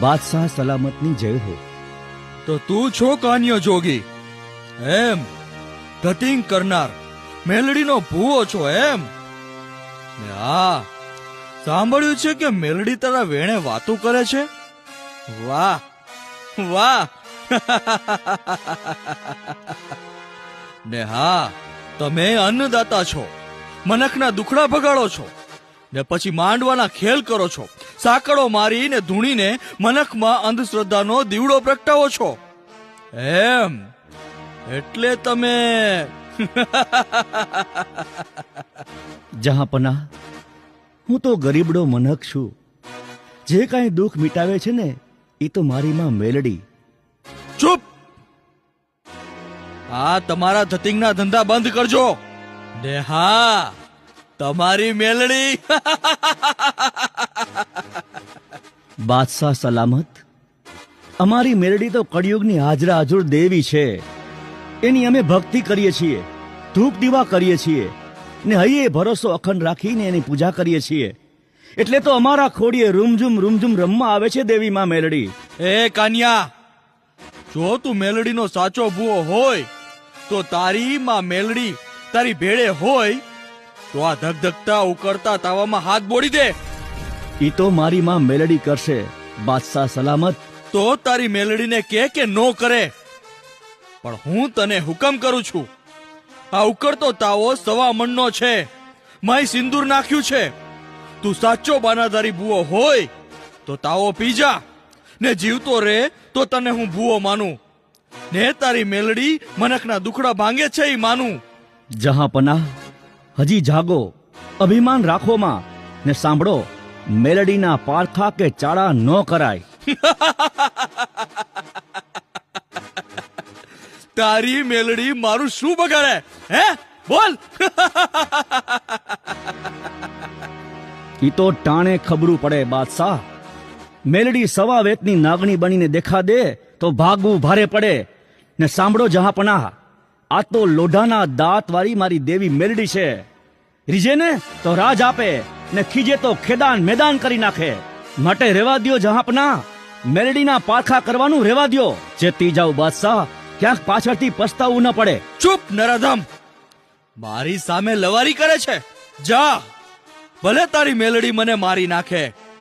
બાદશાહ સલામતની જય હો. તો તું છો કાન્યો જોગી એમ? ધતિંગ કરનાર મેલડીનો ભૂવો છો એમ ને? હા, સાંભળ્યું છે કે મેલડી તારા વેણે વાતો કરે છે. વાહ વાહ. ને હા, તમે અન્નદાતા છો, મનખના દુખડા ભગાડો છો ને પછી માંડવાના ખેલ કરો છો. સાંકળો મારીને ધૂણીને મનખમાં અંધશ્રદ્ધાનો દીવડો પ્રગટાવો છો એમ? એટલે તમે જહાંપનાહ, હું તો ગરીબડો મનખ છું. જે કાંઈ દુઃખ મિટાવે છે ને એ તો મારી માં મેલડી. ચૂપ! આ તમારા ધતિંગના ધંધા બંધ કરજો ને હા, તમારી મેલડી. બાદશાહ સલામત, અમારી મેલડી તો કળિયુગની હાજરા હજુર દેવી છે. એની અમે ભક્તિ કરીએ છીએ, ધૂપ દીવા કરીએ છીએ ને હૈયે ભરોસો અખંડ રાખીને એની પૂજા કરીએ છીએ. એટલે તો અમારા ખોડીએ રૂમઝુમ રમવા આવે છે દેવી માં મેલડી. એ કાન્યા, જો તું મેલડીનો સાચો ભૂવો હોય તો તારી માં મેલડી તારી ભેળે હોય તો આ ધગધગતા ઉકળતા તાવામાં હાથ બોળી દે. ઈ તો મારી માં મેલડી કરશે બાદશાહ સલામત. તો તારી મેલડીને કે નો કરે, પણ હું તને હુકમ કરું છું. આ ઉકળતો તાવો સવા મણનો છે, માય સિંદૂર નાખ્યું છે. તું સાચો બાનાધારી ભૂવો હોય તો તાવો પી જા ને જીવતો રે તો તને હું ભૂવો માનું ને તારી મેલડી મનખના દુખડા ભાંગે છે ઈ માનું. જહાંપનાહ, હજી જાગો, અભિમાન રાખો માં ને સાંભળો, મેલડીના પારખા કે ચાળા ન કરાય. તારી મેલડી મારું શું બગાડે હે? બોલ. ઈ તો ટાણે ખબરું પડે બાદશાહ. મેલડી સવા વેતની નાગણી બનીને દેખા દે તો ભાગવું ભારે પડે. ને સાંભળો જહાંપનાહ, આ તો લોઢાના દાંત વાળી મારી દેવી મેલડી છે. રીજે ને તો રાજ આપે ને ખીજે તો ખેદાન મેદાન કરી નાખે. માટે રેવા દ્યો જહાંપનાહ, મેલડીના પારખા કરવાનું રેવા દ્યો. ચેતી જાવ બાદશાહ, ક્યાંક પાછળથી પસ્તાવું ન પડે. ચૂપ નરાધમ! મારી સામે લવારી કરે છે? જા, ભલે તારી મેલડી મને મારી નાખે,